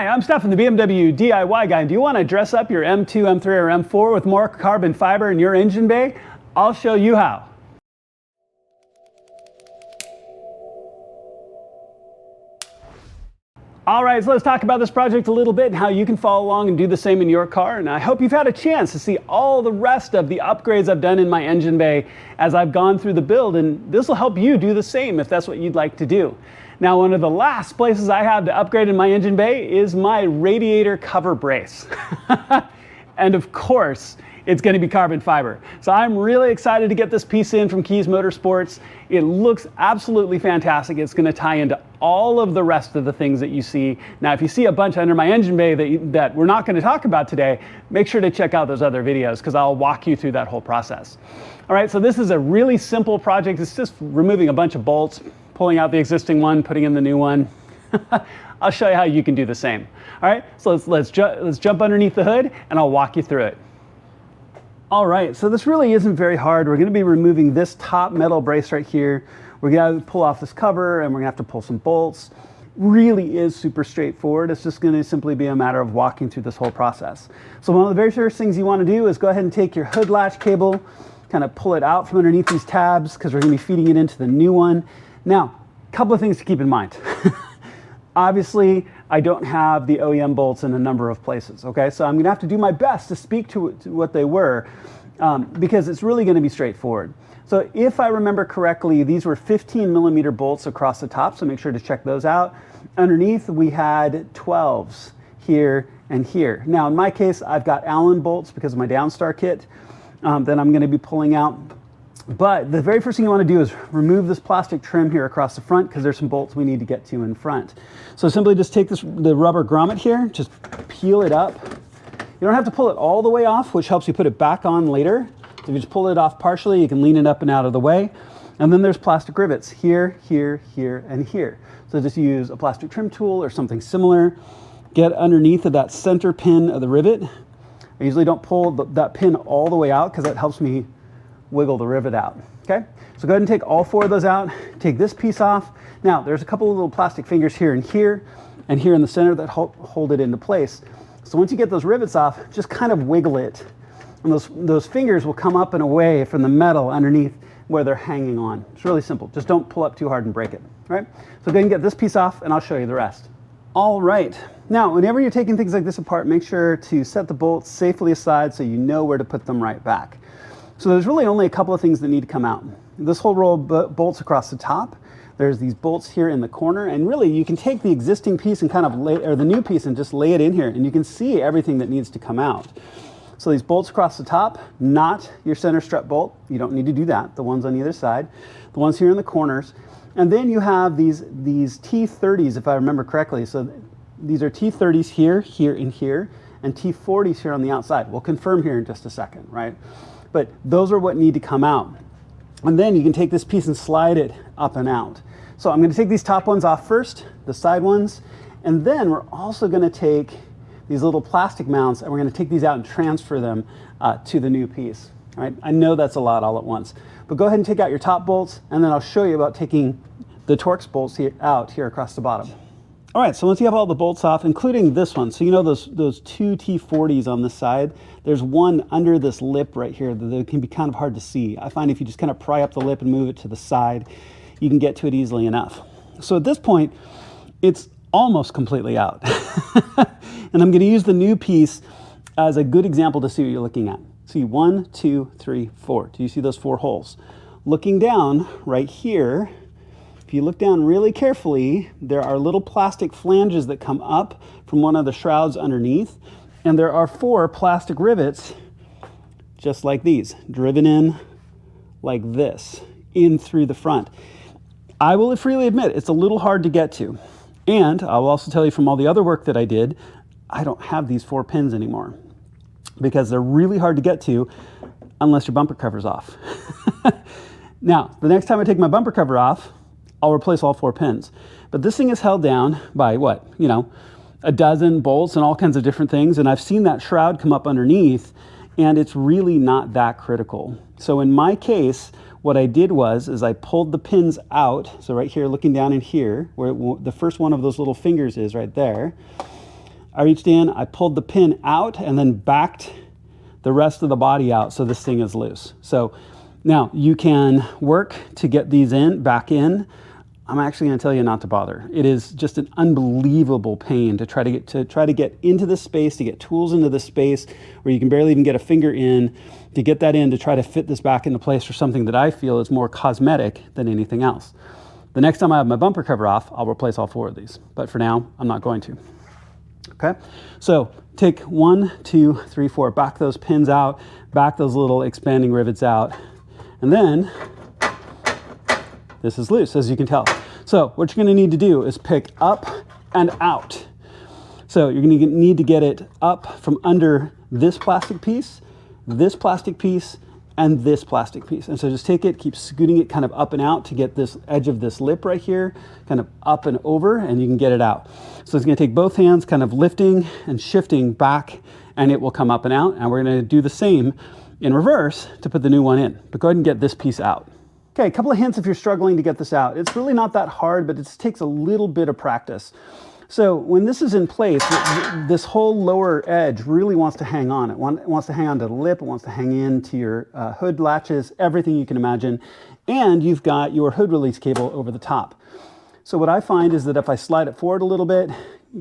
Hi, I'm Stefan, the BMW DIY guy. Do you want to dress up your M2, M3, or M4 with more carbon fiber in your engine bay? I'll show you how. All right, so let's talk about this project a little bit and how you can follow along and do the same in your car. And I hope you've had a chance to see all the rest of the upgrades I've done in my engine bay as I've gone through the build, and this will help you do the same if that's what you'd like to do. Now, one of the last places I have to upgrade in my engine bay is my radiator cover brace. And of course, it's going to be carbon fiber. So I'm really excited to get this piece in from Kies Motorsports. It looks absolutely fantastic. It's going to tie into all of the rest of the things that you see. Now, if you see a bunch under my engine bay that we're not going to talk about today, make sure to check out those other videos because I'll walk you through that whole process. All right, so this is a really simple project. It's just removing a bunch of bolts, pulling out the existing one, putting in the new one. I'll show you how you can do the same. All right, so let's jump underneath the hood and I'll walk you through it. All right, so this really isn't very hard. We're going to be removing this top metal brace right here. We're going to pull off this cover and we're going to have to pull some bolts. Really is super straightforward. It's just going to simply be a matter of walking through this whole process. So one of the very first things you want to do is go ahead and take your hood latch cable, kind of pull it out from underneath these tabs because we're going to be feeding it into the new one. Now, a couple of things to keep in mind. Obviously, I don't have the OEM bolts in a number of places, okay? So I'm gonna have to do my best to speak to what they were because it's really gonna be straightforward. So if I remember correctly, these were 15mm bolts across the top, so make sure to check those out. Underneath, we had 12s here and here. Now, in my case, I've got Allen bolts because of my Downstar kit that I'm gonna be pulling out. But the very first thing you want to do is remove this plastic trim here across the front because there's some bolts we need to get to in front. So simply just take the rubber grommet here, just peel it up. You don't have to pull it all the way off, which helps you put it back on later. So if you just pull it off partially, you can lean it up and out of the way. And then there's plastic rivets here, here, here, and here. So just use a plastic trim tool or something similar. Get underneath of that center pin of the rivet. I usually don't pull that pin all the way out because that helps me wiggle the rivet out, okay? So go ahead and take all 4 of those out, take this piece off. Now, there's a couple of little plastic fingers here and here in the center that hold it into place. So once you get those rivets off, just kind of wiggle it. And those fingers will come up and away from the metal underneath where they're hanging on. It's really simple. Just don't pull up too hard and break it, all right? So go ahead and get this piece off and I'll show you the rest. All right, now whenever you're taking things like this apart, make sure to set the bolts safely aside so you know where to put them right back. So there's really only a couple of things that need to come out. This whole row of bolts across the top, there's these bolts here in the corner, and really you can take the existing piece and kind of the new piece and just lay it in here, and you can see everything that needs to come out. So these bolts across the top, not your center strut bolt, you don't need to do that, the ones on either side, the ones here in the corners, and then you have these T30s, if I remember correctly. So these are T30s here, here, and here, and T40s here on the outside. We'll confirm here in just a second, right? But those are what need to come out. And then you can take this piece and slide it up and out. So I'm going to take these top ones off first, the side ones, and then we're also going to take these little plastic mounts and we're going to take these out and transfer them to the new piece. All right? I know that's a lot all at once, but go ahead and take out your top bolts and then I'll show you about taking the Torx bolts out here across the bottom. All right, so once you have all the bolts off, including this one, so you know those 2 T40s on this side, there's one under this lip right here that can be kind of hard to see. I find if you just kind of pry up the lip and move it to the side, you can get to it easily enough. So at this point, it's almost completely out. And I'm going to use the new piece as a good example to see what you're looking at. See 1, 2, 3, 4. Do you see those 4 holes? Looking down right here, if you look down really carefully, there are little plastic flanges that come up from one of the shrouds underneath, and there are 4 plastic rivets, just like these, driven in like this, in through the front. I will freely admit, it's a little hard to get to. And I'll also tell you from all the other work that I did, I don't have these 4 pins anymore because they're really hard to get to unless your bumper cover's off. Now, the next time I take my bumper cover off, I'll replace all 4 pins. But this thing is held down by what? You know, a dozen bolts and all kinds of different things. And I've seen that shroud come up underneath and it's really not that critical. So in my case, what I did is I pulled the pins out. So right here, looking down in here, where the first one of those little fingers is right there. I reached in, I pulled the pin out and then backed the rest of the body out so this thing is loose. So now you can work to get these back in. I'm actually going to tell you not to bother. It is just an unbelievable pain to try to get into this space, to get tools into this space where you can barely even get a finger in, to get that in to try to fit this back into place for something that I feel is more cosmetic than anything else. The next time I have my bumper cover off, I'll replace all 4 of these. But for now, I'm not going to. Okay, so take 1, 2, 3, 4, back those pins out, back those little expanding rivets out, and then this is loose, as you can tell. So what you're going to need to do is pick up and out. So you're going to need to get it up from under this plastic piece, and this plastic piece. And so just take it, keep scooting it kind of up and out to get this edge of this lip right here, kind of up and over, and you can get it out. So it's going to take both hands kind of lifting and shifting back, and it will come up and out. And we're going to do the same in reverse to put the new one in. But go ahead and get this piece out. Okay, a couple of hints if you're struggling to get this out. It's really not that hard, but it takes a little bit of practice. So when this is in place, this whole lower edge really wants to hang on. It wants to hang on to the lip, it wants to hang into your hood latches, everything you can imagine. And you've got your hood release cable over the top. So what I find is that if I slide it forward a little bit,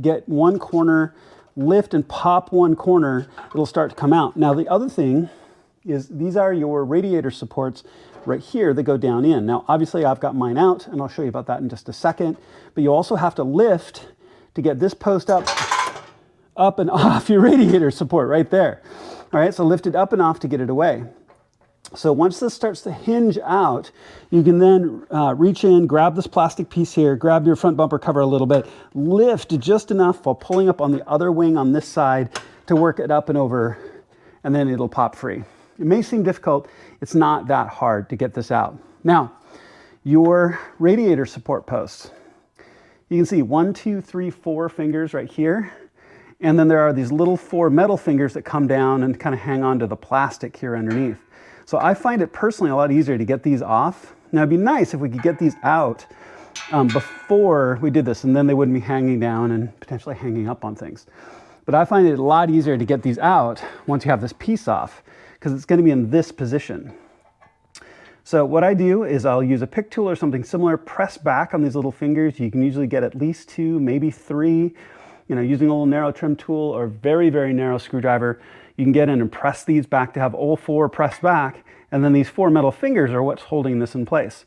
get one corner, lift and pop one corner, it'll start to come out. Now the other thing is these are your radiator supports right here that go down in. Now obviously I've got mine out, and I'll show you about that in just a second, but you also have to lift to get this post up and off your radiator support right there. All right, so lift it up and off to get it away. So once this starts to hinge out, you can then reach in, grab this plastic piece here, grab your front bumper cover a little bit, lift just enough while pulling up on the other wing on this side to work it up and over, and then it'll pop free. It may seem difficult, it's not that hard to get this out. Now, your radiator support posts. You can see 1, 2, 3, 4 fingers right here. And then there are these little 4 metal fingers that come down and kind of hang on to the plastic here underneath. So I find it personally a lot easier to get these off. Now it'd be nice if we could get these out before we did this, and then they wouldn't be hanging down and potentially hanging up on things. But I find it a lot easier to get these out once you have this piece off, because it's going to be in this position. So what I do is I'll use a pick tool or something similar, press back on these little fingers. You can usually get at least 2, maybe 3, using a little narrow trim tool or very, very narrow screwdriver. You can get in and press these back to have all 4 pressed back, and then these 4 metal fingers are what's holding this in place.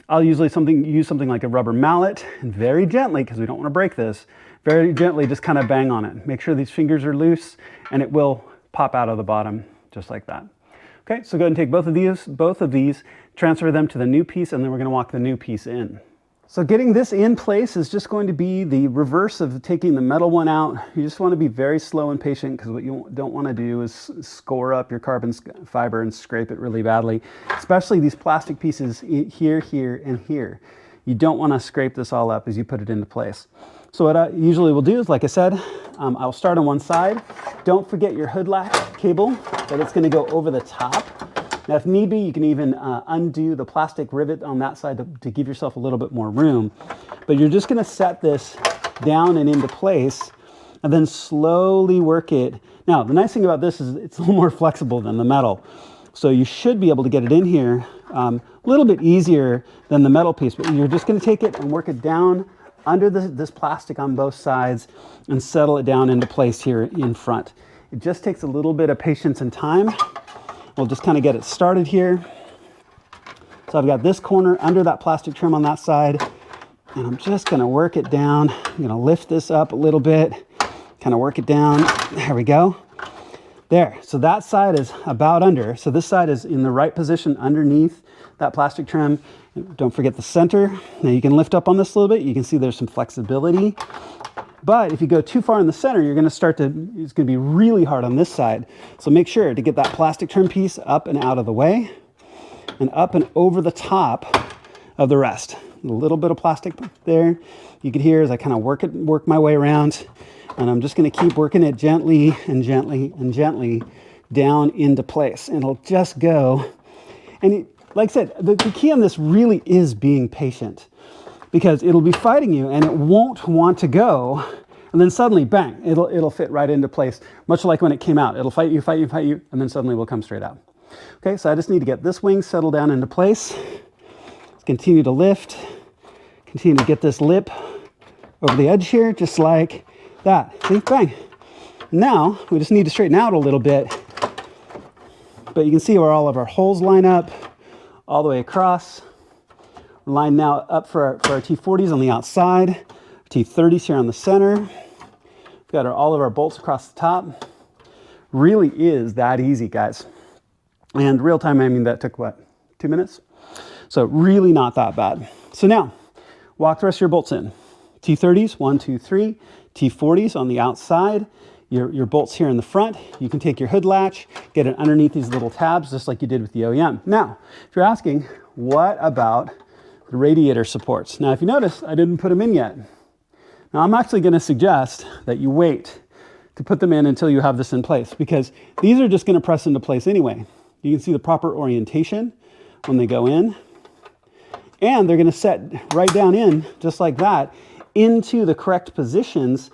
I'll usually use something like a rubber mallet, and very gently, because we don't want to break this, very gently just kind of bang on it. Make sure these fingers are loose, and it will pop out of the bottom just like that. Okay, so go ahead and take both of these, transfer them to the new piece, and then we're going to walk the new piece in. So getting this in place is just going to be the reverse of taking the metal one out. You just want to be very slow and patient, because what you don't want to do is score up your carbon fiber and scrape it really badly, especially these plastic pieces here, here, and here. You don't want to scrape this all up as you put it into place. So what I usually will do is, like I said, I'll start on one side. Don't forget your hood latch cable, that it's going to go over the top. Now, if need be, you can even undo the plastic rivet on that side to give yourself a little bit more room. But you're just going to set this down and into place, and then slowly work it. Now, the nice thing about this is it's a little more flexible than the metal. So you should be able to get it in here a little bit easier than the metal piece, but you're just going to take it and work it down under this plastic on both sides and settle it down into place here in front. It just takes a little bit of patience and time. We'll just kind of get it started here. So I've got this corner under that plastic trim on that side, and I'm just going to work it down. I'm going to lift this up a little bit, kind of work it down. There we go. There, so that side is about under. So this side is in the right position underneath that plastic trim. Don't forget the center. Now you can lift up on this a little bit. You can see there's some flexibility. But if you go too far in the center, it's going to be really hard on this side. So make sure to get that plastic trim piece up and out of the way, and up and over the top of the rest. A little bit of plastic there. You can hear as I kind of work my way around. And I'm just going to keep working it gently and gently and gently down into place. And it'll just go. And like I said, the key on this really is being patient, because it'll be fighting you and it won't want to go And then suddenly, bang, it'll fit right into place, much like when it came out. It'll fight you, fight you, fight you, and then suddenly will come straight out. Okay, so I just need to get this wing settled down into place. Let's continue to lift, continue to get this lip over the edge here, just like that. See, bang. Now, we just need to straighten out a little bit, but you can see where all of our holes line up, all the way across. We're lined now up for our T40s on the outside, T30s here on the center. We've got all of our bolts across the top. Really is that easy, guys. And real time, I mean, that took what, 2 minutes? So really not that bad. So now, walk the rest of your bolts in. T30s, 1, 2, 3. T40s on the outside. Your bolts here in the front. You can take your hood latch, get it underneath these little tabs, just like you did with the OEM. Now, if you're asking, what about the radiator supports? Now, if you notice, I didn't put them in yet. Now, I'm actually going to suggest that you wait to put them in until you have this in place, because these are just going to press into place anyway. You can see the proper orientation when they go in, and they're going to set right down in, just like that, into the correct positions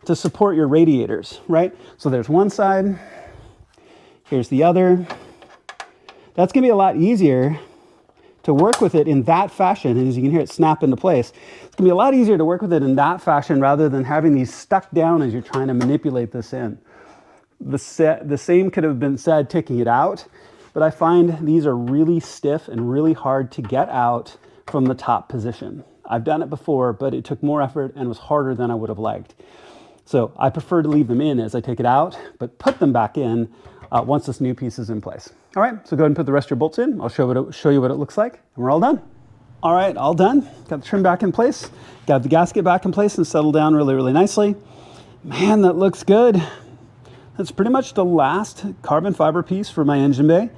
to support your radiators, right? So there's one side, here's the other. That's going to be a lot easier to work with it in that fashion. And as you can hear it snap into place, it's going to be a lot easier to work with it in that fashion rather than having these stuck down as you're trying to manipulate this in. The same could have been said taking it out, but I find these are really stiff and really hard to get out from the top position. I've done it before, but it took more effort and was harder than I would have liked. So I prefer to leave them in as I take it out, but put them back in once this new piece is in place. All right, so go ahead and put the rest of your bolts in. I'll show you what it looks like, and we're all done. All right, all done. Got the trim back in place, got the gasket back in place and settled down really, really nicely. Man, that looks good. That's pretty much the last carbon fiber piece for my engine bay.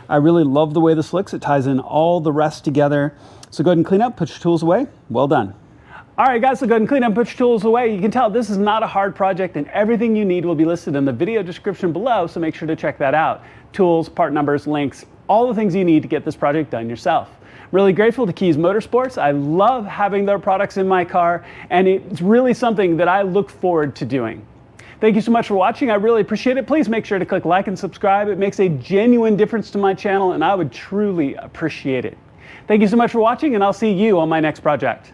I really love the way this looks. It ties in all the rest together. So go ahead and clean up, put your tools away. Well done. All right, guys, so go ahead and clean up and put your tools away. You can tell this is not a hard project, and everything you need will be listed in the video description below, so make sure to check that out. Tools, part numbers, links, all the things you need to get this project done yourself. Really grateful to Kies Motorsports. I love having their products in my car, and it's really something that I look forward to doing. Thank you so much for watching. I really appreciate it. Please make sure to click like and subscribe. It makes a genuine difference to my channel, and I would truly appreciate it. Thank you so much for watching, and I'll see you on my next project.